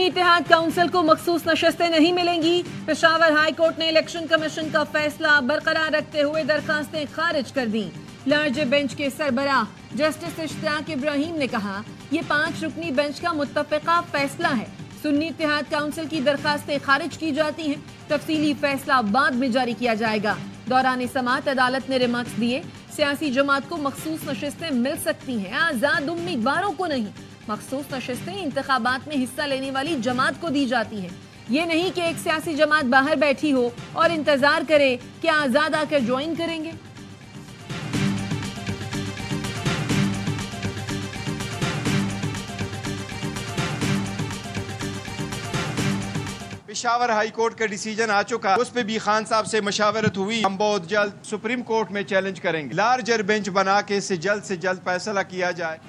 इत्तेहाद council को मखसूस नशस्तें नहीं मिलेंगी। पेशावर हाई कोर्ट ने इलेक्शन कमीशन का फैसला बरकरार रखते हुए दरखास्तें खारिज कर दी। लार्ज बेंच के सरबराह जस्टिस इश्तियाक इब्राहिम ने कहा, ये 5 रुकनी बेंच का मुत्तफ़िका फैसला है। सुन्नी इत्तेहाद काउंसिल की दरखास्तें खारिज की जाती हैं। तफसीली फैसला बाद में जारी किया जाएगा। दौरान समाअत अदालत ने रिमार्क्स दिए, सियासी जमात को मखसूस नशस्तें मिल सकती हैं, आजाद उम्मीदवारों को नहीं। मखसूस नशस्तें इंतखाबात में हिस्सा लेने वाली जमात को दी जाती हैं। ये नहीं कि एक सियासी जमात बाहर बैठी हो और इंतजार करे कि आजाद आकर ज्वाइन करेंगे। पेशावर हाई कोर्ट का डिसीजन आ चुका, उस पे भी खान साहब से मशावरत हुई। हम बहुत जल्द सुप्रीम कोर्ट में चैलेंज करेंगे। लार्जर बेंच बना के इससे जल्द फैसला किया जाए।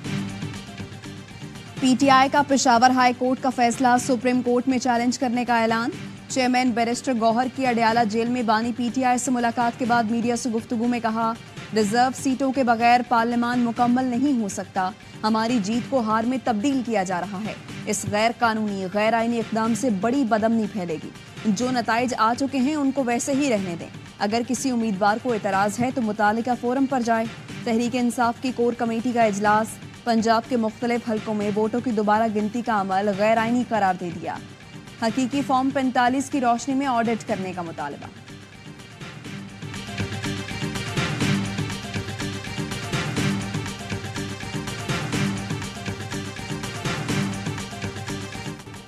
पीटीआई का पेशावर हाई कोर्ट का फैसला सुप्रीम कोर्ट में चैलेंज करने का ऐलान। चेयरमैन बैरिस्टर गौहर की अडयाला जेल में बानी पीटीआई से मुलाकात के बाद मीडिया से गुफ्तगू में कहा, रिजर्व सीटों के बगैर पार्लियामान मुकम्मल नहीं हो सकता। हमारी जीत को हार में तब्दील किया जा रहा है। इस गैर कानूनी गैर आईनी इक़दाम से बड़ी बदअमनी फैलेगी। जो नताइज आ चुके हैं उनको वैसे ही रहने दें। अगर किसी उम्मीदवार को एतराज़ है तो मुतालिका फोरम पर जाए। तहरीक इंसाफ की कोर कमेटी का इजलास। पंजाब के मुख्तलिफ हलकों में वोटों की दोबारा गिनती का अमल गैर आईनी करार दे दिया। हकीकी फॉर्म 45 की रोशनी में ऑडिट करने का मुतालबा।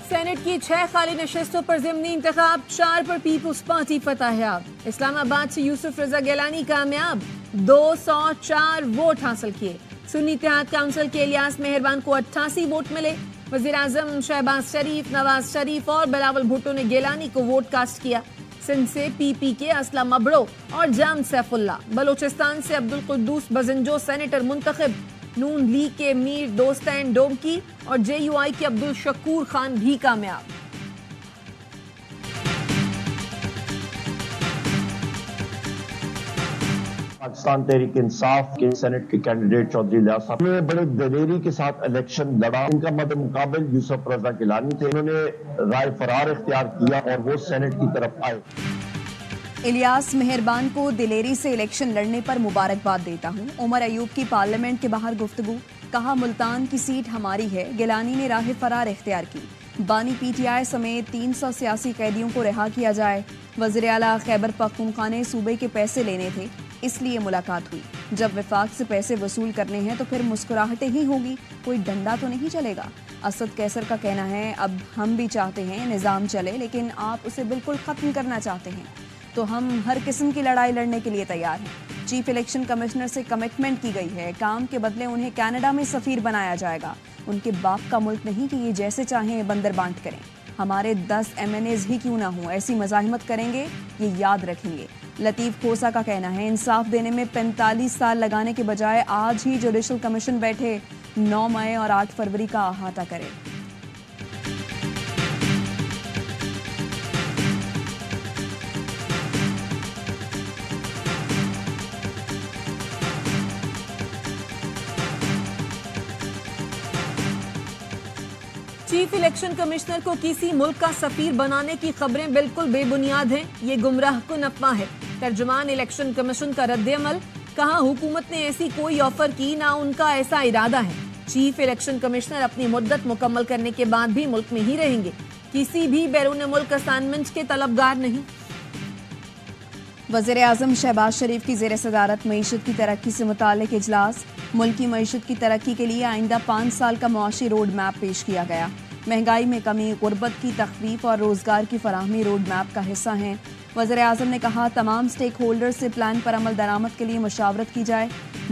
सेनेट की 6 खाली नशस्तों पर ज़िमनी इंतखाब, 4 पर पीपुल्स पार्टी फतहयाब। इस्लामाबाद से यूसुफ रजा गिलानी कामयाब, 204 वोट हासिल किए। सुन्नी इत्तेहाद काउंसिल के इलियास मेहरबान को 88 वोट मिले। वज़ीर आज़म शहबाज शरीफ, नवाज शरीफ और बिलावल भुट्टो ने गिलानी को वोट कास्ट किया। सिंध से पीपी के असलम मबड़ो और जाम सैफुल्ला। बलोचिस्तान से अब्दुल कुद्दूस बजंजो सेनेटर मुंतखब। नून लीग के मीर दोस्तैन डोमकी और जेयूआई के अब्दुल शकूर खान भी कामयाब। पाकिस्तान तहरीक इंसाफ के सेनेट के कैंडिडेट चौधरी इलियास साहब ने बड़े दलेरी के साथ इलेक्शन लड़ा। इनका मद्देमुकाबिल यूसुफ रजा गिलानी थे। इन्होंने राय फरार इख्तियार किया और वो सेनेट की तरफ आए। इलियास मेहरबान को दिलेरी से इलेक्शन लड़ने पर मुबारकबाद देता हूं। उमर अयूब की पार्लियामेंट के बाहर गुफ्तगू, कहा मुल्तान की सीट हमारी है। गिलानी ने राह फरार इख्तियार की। बानी पीटीआई समेत 300 सियासी कैदियों को रिहा किया जाए। वज़ीर आला खैबर पख्तूनख्वा ने सूबे के पैसे लेने थे, इसलिए मुलाकात हुई। जब वफाक से पैसे वसूल करने हैं तो फिर मुस्कुराहटें ही होगी, कोई डंडा तो नहीं चलेगा। असद कैसर का कहना है, अब हम भी चाहते हैं निज़ाम चले, लेकिन आप उसे बिल्कुल ख़त्म करना चाहते हैं, तो हम हर किस्म की लड़ाई लड़ने के लिए तैयार हैं। चीफ इलेक्शन कमिश्नर से कमिटमेंट की गई है, काम के बदले उन्हें कनाडा में सफ़ीर बनाया जाएगा। उनके बाप का मुल्क नहीं कि ये जैसे चाहें बंदर बांट करें। हमारे 10 MNAs ही क्यों ना हों, ऐसी मज़ाहिमत करेंगे, ये याद रखेंगे। लतीफ़ खोसा का कहना है, इंसाफ देने में 45 साल लगाने के बजाय आज ही जुडिशल कमीशन बैठे 9 मई और 8 फरवरी का अहाता करे। चीफ इलेक्शन कमिश्नर को किसी मुल्क का सफीर बनाने की खबरें बिल्कुल बेबुनियाद हैं। ये गुमराह कुन अफवाह है। तर्जुमान इलेक्शन कमीशन का रद्द-ए-अमल, कहा हुकूमत ने ऐसी कोई ऑफर की ना उनका ऐसा इरादा है। चीफ इलेक्शन कमिश्नर अपनी मुद्दत मुकम्मल करने के बाद भी मुल्क में ही रहेंगे, किसी भी बैरून मुल्क असाइनमेंट के तलबगार नहीं। वज़ीर आज़म शहबाज शरीफ की ज़ेर सदारत मईशत की तरक्की से मुताल्लिक़ इजलास। मुल्क की मईशत की तरक्की के लिए आइंदा 5 साल का मुआशी रोड मैप पेश किया गया। महंगाई में कमी, गुर्बत की तख़फ़ीफ़ और रोज़गार की फराहमी रोड मैप का हिस्सा हैं। वज़ीर आज़म ने कहा, तमाम स्टेक होल्डर से प्लान पर अमल दरामद के लिए मुशावरत की जाए।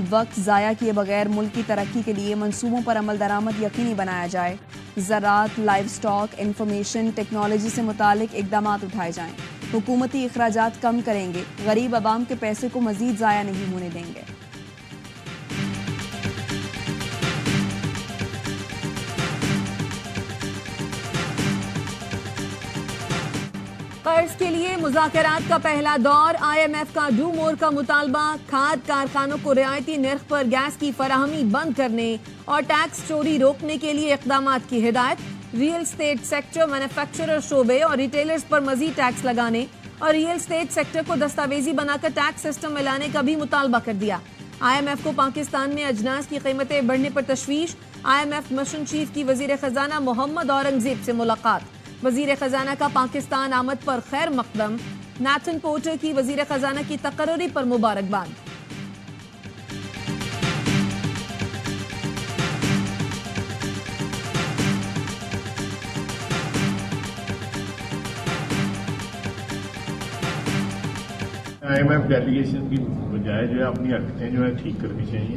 वक्त ज़ाया किए बगैर मुल्क की तरक्की के लिए मंसूबों पर अमल दरामद यकीनी बनाया जाए। ज़राअत, लाइव स्टॉक, इंफॉर्मेशन टेक्नोलॉजी से मुतालिक इक़दामात उठाए जाएँ। हुकूमती अखराजात कम करेंगे, गरीब आवाम के पैसे को मज़ीद ज़ाया नहीं होने देंगे। कर्ज के लिए मुज़ाकरात का पहला दौर। IMF का डू मोर का मुतालबा, खाद कारखानों को रियायती नर्ख पर गैस की फराहमी बंद करने और टैक्स चोरी रोकने के लिए इक़दामात की हिदायत। रियल एस्टेट सेक्टर, मैन्युफैक्चरर शोबे और रिटेलर्स पर मजीद टैक्स लगाने और रियल एस्टेट सेक्टर को दस्तावेजी बनाकर टैक्स सिस्टम में लाने का भी मुतालबा कर दिया। IMF को पाकिस्तान में अजनास की कीमतें बढ़ने पर तशवीश। IMF मिशन चीफ की वजीर खजाना मोहम्मद औरंगजेब से मुलाकात। वजीर खजाना का पाकिस्तान आमद पर खैर मकदम। नाथन पोर्टर की वजीर खजाना की तकर्री पर मुबारकबाद। IMF डेलीगेशन की बजाय जो है अपनी हरकतें जो है ठीक करनी चाहिए।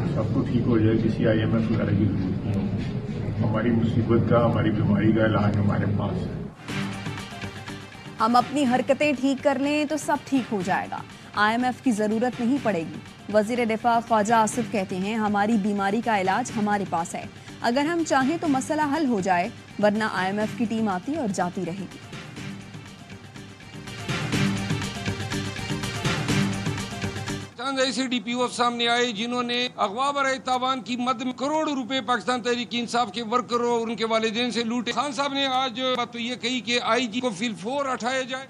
सबको ठीक हो जाए, किसी IMF वगैरह की जरूरत नहीं हो। हमारी मुसीबत का, हमारी बीमारी का इलाज हमारे पास है। हम अपनी हरकतें ठीक कर लें तो सब ठीक हो जाएगा, IMF की जरूरत नहीं पड़ेगी। वजीर दिफा ख्वाजा आसिफ कहते हैं हमारी बीमारी का इलाज हमारे पास है, अगर हम चाहें तो मसला हल हो जाए, वरना IMF की टीम आती और जाती रहेगी। ऐसे DPO सामने आए जिन्होंने अगवा बराए तावान की मद में करोड़ों रुपए पाकिस्तान तहरीक इंसाफ के वर्करों और उनके वालिदैन से लूटे। खान साहब ने आज बात तो ये कही कि IG को फिलफोर हटाया जाए।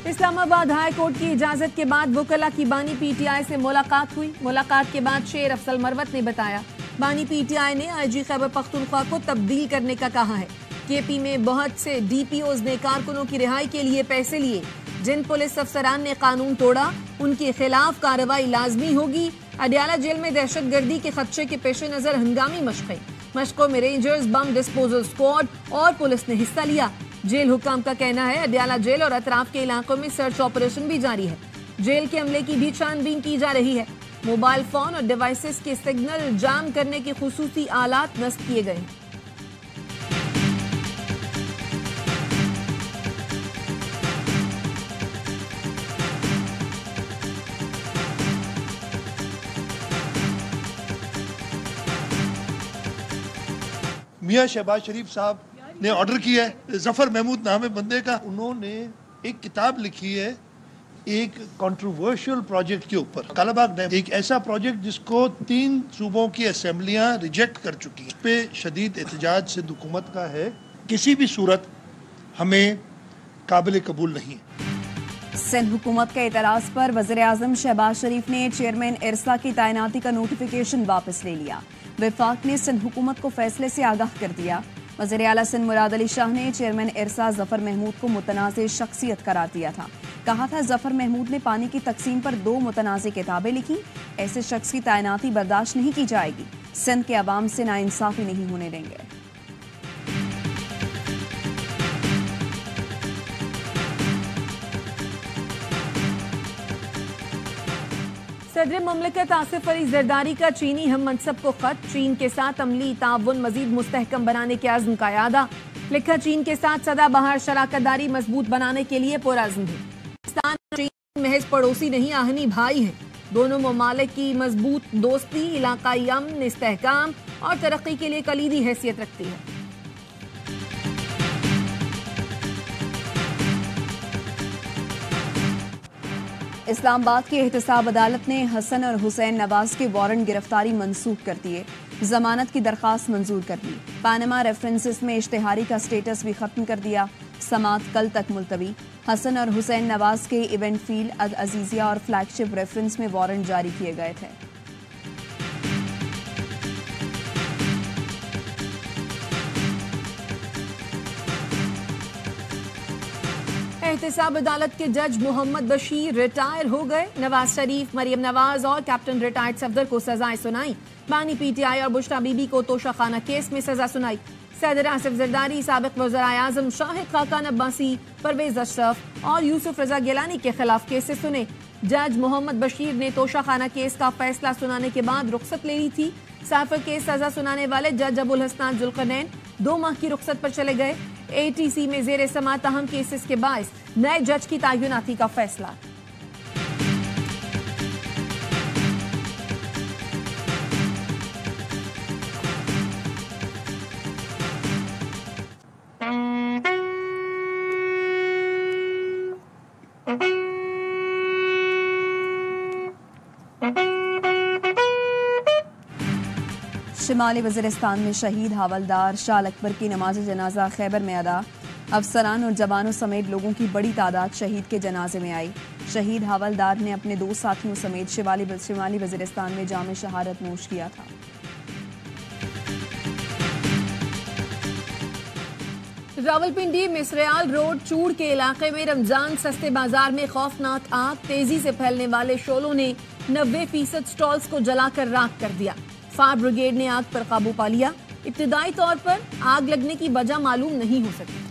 इस्लामाबाद हाई कोर्ट की इजाजत के बाद वुकला की बानी PTI से मुलाकात हुई। मुलाकात के बाद शेर अफसल मरवत ने बताया बानी PTI ने IG खैबर पख्तूनख्वा को तब्दील करने का कहा है। KP में बहुत से DPOs ने कारकुनों की रिहाई के लिए पैसे लिए। जिन पुलिस अफसरान ने कानून तोड़ा उनके खिलाफ कार्रवाई लाजमी होगी। अडियाला जेल में दहशतगर्दी के खदशे के पेश नजर हंगामी मशकों में रेंजर्स, बम डिस्पोजल स्क्वाड और पुलिस ने हिस्सा लिया। जेल हुकाम का कहना है अडियाला जेल और अतराफ के इलाकों में सर्च ऑपरेशन भी जारी है। जेल के अमले की भी छानबीन की जा रही है। मोबाइल फोन और डिवाइसेस के सिग्नल जाम करने के खुसूसी आलात नस्ब किए गए। मियां शहबाज शरीफ साहब ने ऑर्डर किया है, जफर महमूद नाम है बंदे का, उन्होंने एक किताब लिखी है एक कंट्रोवर्शियल प्रोजेक्ट के ऊपर। कालाबाग डैम एक ऐसा प्रोजेक्ट जिसको 3 सूबों की असेंबलियां रिजेक्ट कर चुकी हैं। इस पे शदीद एहतजाज सिंध हुकूमत का है, किसी भी सूरत हमें काबिल कबूल नहीं है। सिंध हुकूमत के एतराज़ पर वज़ीर आज़म शहबाज शरीफ ने चेयरमैन इरसा की तैनाती का नोटिफिकेशन वापस ले लिया। विफाक ने सिंध हुकूमत को फैसले से आगाह कर दिया। वज़ीर आला सिंध मुराद अली शाह ने चेयरमैन इरसा जफर महमूद को मुतनाज़ शख्सियत करार दिया था। कहा था जफर महमूद ने पानी की तकसीम पर 2 मुतनाज़ किताबें लिखी, ऐसे शख्स की तैनाती बर्दाश्त नहीं की जाएगी। सिंध के अवाम से नाइंसाफी नहीं होने देंगे। सदर मुमलिकत आसिफ अली जरदारी का चीनी हम मनसब को खत। चीन के साथ अमली ताउन मजीद मुस्तहकम बनाने के आज़म का यादा। लिखा चीन के साथ सदाबहार शराकतदारी मजबूत बनाने के लिए पुरअज़्म है। पाकिस्तान और चीन महज पड़ोसी नहीं आहनी भाई हैं। दोनों ममालिक की मजबूत दोस्ती इलाकाई अमन, इस्तेहकाम और तरक्की के लिए कलीदी हैसियत रखती है। इस्लामाबाद की एहतसाब अदालत ने हसन और हुसैन नवाज के वारंट गिरफ्तारी मंसूख कर दिए। जमानत की दरख्वास्त मंजूर कर दी। पानामा रेफरेंसेस में इश्तिहारी का स्टेटस भी खत्म कर दिया। समात कल तक मुलतवी। हसन और हुसैन नवाज के इवेंट फील्ड, अल अजीजिया और फ्लैगशिप रेफरेंस में वारंट जारी किए गए थे। एहतसाब अदालत के जज मोहम्मद बशीर रिटायर हो गए। नवाज शरीफ, मरियम नवाज और कैप्टन रिटायर्ड सफदर को सजाएं सुनाई। बानी PTI और बुश्रा बीबी को तोशाखाना केस में सजा सुनाई। सदर आसिफ जरदारी, साबिक वज़ीर आज़म शाहिद खाकान अब्बासी, परवेज अशरफ और यूसुफ रजा गिलानी के खिलाफ केसेस सुने। जज मोहम्मद बशीर ने तोशाखाना केस का फैसला सुनाने के बाद रुख्सत ले ली थी। साफर केस सजा सुनाने वाले जज अबुल हसनान जुल्करनैन 2 माह की रुख्सत पर चले गए। ATC में जेर समात अहम केसेस के बायस नए जज की तैनाती का फैसला। शिमाली वज़ीरिस्तान में शहीद हवलदार शाल अकबर की नमाज जनाजा खैबर में अदा। अफसरान और जवानों समेत लोगों की बड़ी तादाद शहीद के जनाजे में आई। शहीद हवलदार ने अपने 2 साथियों समेत शिमाली वज़ीरिस्तान में जाम शहादत नोश किया था। रावलपिंडी मिसरयाल रोड चूड़ के इलाके में रमजान सस्ते बाजार में खौफनाक आग, तेजी से फैलने वाले शोलों ने 90% स्टॉल्स को जलाकर राख कर दिया। फायर ब्रिगेड ने आग पर काबू पा लिया। इब्तिदाई तौर पर आग लगने की वजह मालूम नहीं हो सकी।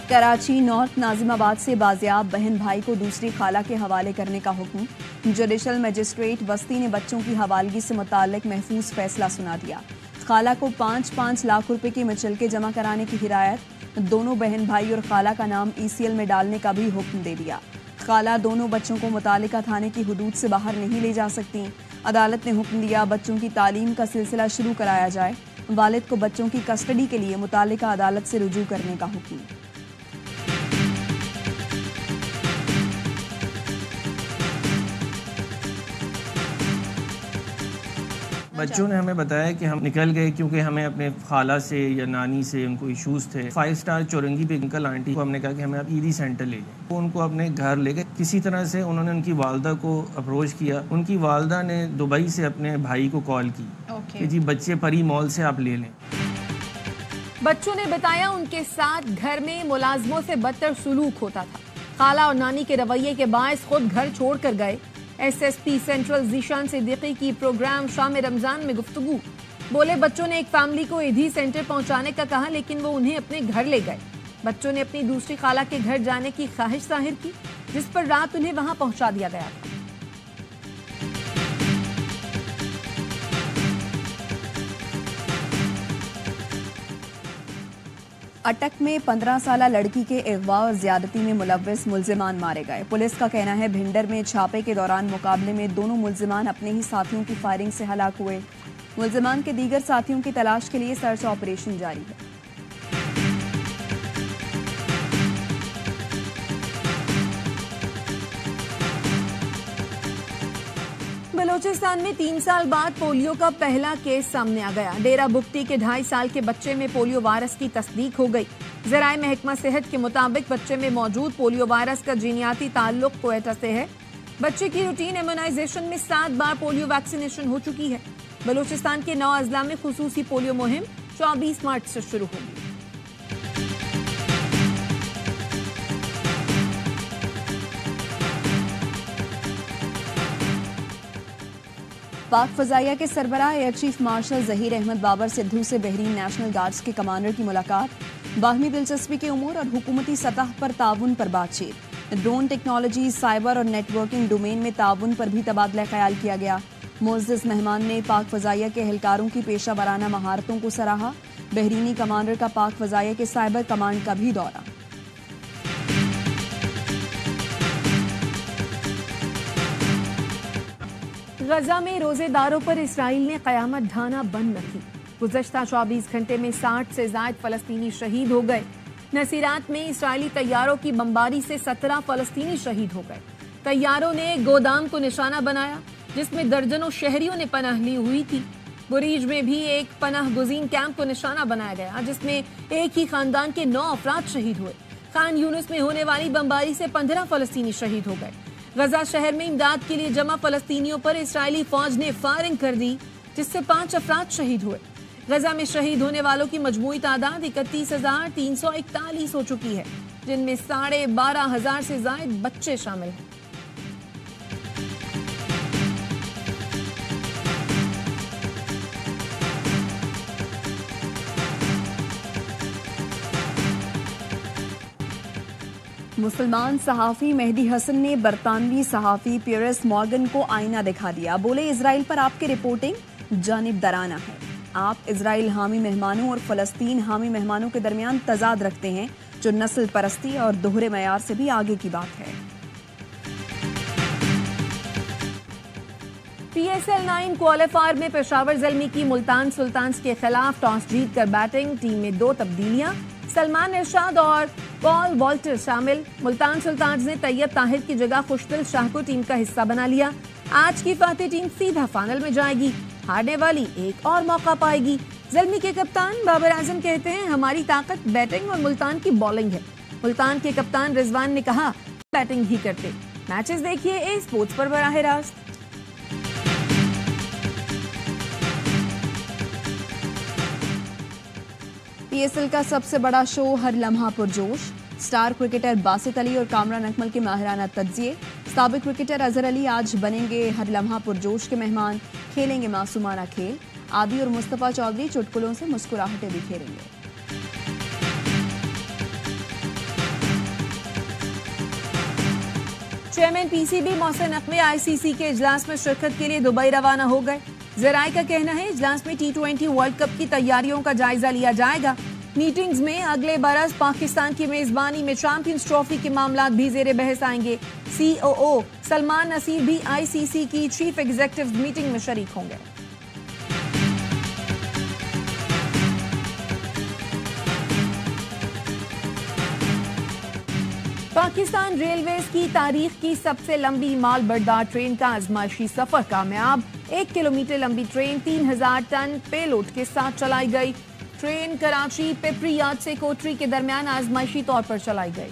कराची नॉर्थ नाजिमाबाद से बाजियाब बहन भाई को दूसरी खाला के हवाले करने का हुक्म। जुडिशल मजिस्ट्रेट बस्ती ने बच्चों की हवालगी से मुताल्लिक महफूज फैसला सुना दिया। खाला को 5-5 लाख रुपए के मुचलके जमा कराने की हिदायत। दोनों बहन भाई और खाला का नाम ECL में डालने का भी हुक्म दे दिया। खाला दोनों बच्चों को मुतालिका थाने की हुदूद से बाहर नहीं ले जा सकती। अदालत ने हुक्म दिया बच्चों की तालीम का सिलसिला शुरू कराया जाए। वालिद को बच्चों की कस्टडी के लिए मुतालिका अदालत से रुजू करने का हुक्म। बच्चों ने हमें बताया कि हम निकल गए क्योंकि हमें अपने खाला से या नानी से उनको इश्यूज थे। 5 स्टार चौरंगी पे अंकल आंटी को हमने कहा कि हमें आप ईदी सेंटर ले जाएं। वो उनको अपने घर ले गए। किसी तरह से उन्होंने उनकी वालदा को अप्रोच किया। उनकी वालदा ने दुबई से अपने भाई को कॉल की कि जी बच्चे परी मॉल से आप ले लें। बच्चों ने बताया उनके साथ घर में मुलाजमों से बदतर सुलूक होता था। खाला और नानी के रवैये के बायस खुद घर छोड़ कर गए। SSP सेंट्रल जीशान सिद्दीकी की प्रोग्राम शाम रमजान में गुफ्तगू। बोले बच्चों ने एक फैमिली को ईदी सेंटर पहुंचाने का कहा लेकिन वो उन्हें अपने घर ले गए। बच्चों ने अपनी दूसरी खाला के घर जाने की ख्वाहिश जाहिर की जिस पर रात उन्हें वहां पहुंचा दिया गया था। अटक में 15 साला लड़की के अगवा और ज्यादती में मुलव्विस मुल्जिमान मारे गए। पुलिस का कहना है भिंडर में छापे के दौरान मुकाबले में दोनों मुल्जिमान अपने ही साथियों की फायरिंग से हलाक हुए। मुल्जिमान के दीगर साथियों की तलाश के लिए सर्च ऑपरेशन जारी है। बलूचिस्तान में 3 साल बाद पोलियो का पहला केस सामने आ गया। डेरा बुख्ती के 2.5 साल के बच्चे में पोलियो वायरस की तस्दीक हो गई। ज़राए महकमा सेहत के मुताबिक बच्चे में मौजूद पोलियो वायरस का जीनियाती ताल्लुक क्वेटा से है। बच्चे की रूटीन इम्यूनाइजेशन में 7 बार पोलियो वैक्सीनेशन हो चुकी है। बलूचिस्तान के 9 अजला में खुसूसी पोलियो मुहिम 24 मार्च से शुरू होगी। पाक फजाइया के सरबराह air chief marshal Zaheer Ahmed Babar Sidhu से बहरीन नेशनल गार्ड्स के कमांडर की मुलाकात। बाहमी दिलचस्पी के उमूर और हुकूमती सतह पर ताउन पर बातचीत। ड्रोन टेक्नोलॉजी, साइबर और नेटवर्किंग डोमेन में ताउन पर भी तबादला ख्याल किया गया। मुअज़्ज़ज़ मेहमान ने पाक फजाइया के एहलकारों की पेशा वराना महारतों को सराहा। बहरीनी कमांडर का पाक फजाइया के साइबर कमांड का भी दौरा। गजा में रोजेदारों पर इसराइल ने कयामत ढाना बंद रखी। गुज़श्ता 24 घंटे में 60 से ज़ायद फलस्तीनी शहीद हो गए। नसीरात में इसराइली तैयारों की बमबारी से 17 फलस्तीनी शहीद हो गए। तैयारों ने गोदाम को निशाना बनाया जिसमें दर्जनों शहरियों ने पनाह ली हुई थी। बुरीज में भी एक पनाह गुज़ीन कैंप को निशाना बनाया गया जिसमें एक ही खानदान के 9 अफराद शहीद हुए। खान यूनुस में होने वाली बमबारी से 15 फलस्तीनी शहीद हो गए। गजा शहर में इमदाद के लिए जमा फलस्तीनियों पर इसराइली फौज ने फायरिंग कर दी जिससे 5 अफराद शहीद हुए। गजा में शहीद होने वालों की मजमूई तादाद 31,341 हो चुकी है जिनमें 12,500 से ज्यादा बच्चे शामिल हैं। मुसलमान सहाफ़ी मेहदी हसन ने बरतानवी सहाफ़ी पियर्स मॉर्गन को आईना दिखा दिया। बोले इजराइल पर आपकी रिपोर्टिंग जानिबदाराना है। आप इजराइल हामी मेहमानों और फ़लस्तीन हामी मेहमानों के दरमियान तजाद रखते हैं जो नस्ल परस्ती और दोहरे मयार से भी आगे की बात है। PSL 9 क्वालिफायर में पेशावर ज़ल्मी की मुल्तान सुल्तान्स के खिलाफ टॉस जीतकर बैटिंग। टीम में 2 तब्दीलियां, सलमान इरशाद और पॉल वॉल्टर शामिल। मुल्तान सुल्तान्स ने तैयब ताहिर की जगह खुशदिल शाह को टीम का हिस्सा बना लिया। आज की फातेह टीम सीधा फाइनल में जाएगी, हारने वाली एक और मौका पाएगी। ज़ल्मी के कप्तान बाबर आजम कहते हैं हमारी ताकत बैटिंग और मुल्तान की बॉलिंग है। मुल्तान के कप्तान रिजवान ने कहा बैटिंग ही करते। मैचेस देखिए ए स्पोर्ट्स पर बराह रास्त। पीएसएल का सबसे बड़ा शो हर लम्हा पुरजोश। स्टार क्रिकेटर बासित अली और कामरान अकमल के माहिराना तज्जिए। साबिक क्रिकेटर अजहर अली आज बनेंगे हर लम्हा पुरजोश के मेहमान, खेलेंगे मासूमाना खेल। आदि और मुस्तफा चौधरी चुटकुलों से मुस्कुराहटें बिखेरेंगे। Chairman PCB Mohsin Naqvi ICC के इजलास में शिरकत के लिए दुबई रवाना हो गए। जराये का कहना है इजलास में T20 वर्ल्ड कप की तैयारियों का जायजा लिया जाएगा। मीटिंग्स में अगले बरस पाकिस्तान की मेजबानी में चैंपियंस ट्रॉफी के मामलात भी जेर बहस आएंगे। COO सलमान नसीर भी आईसीसी की चीफ एग्जीक्यूटिव मीटिंग में शरीक होंगे। पाकिस्तान रेलवेज की तारीख की सबसे लंबी माल बर्दार ट्रेन का आजमाइशी सफर कामयाब। 1 किलोमीटर लंबी ट्रेन 3000 टन पेलोड के साथ चलाई गई। ट्रेन कराची पिपरी यार्ड से कोटरी के दरमियान आजमाइशी तौर पर चलाई गई।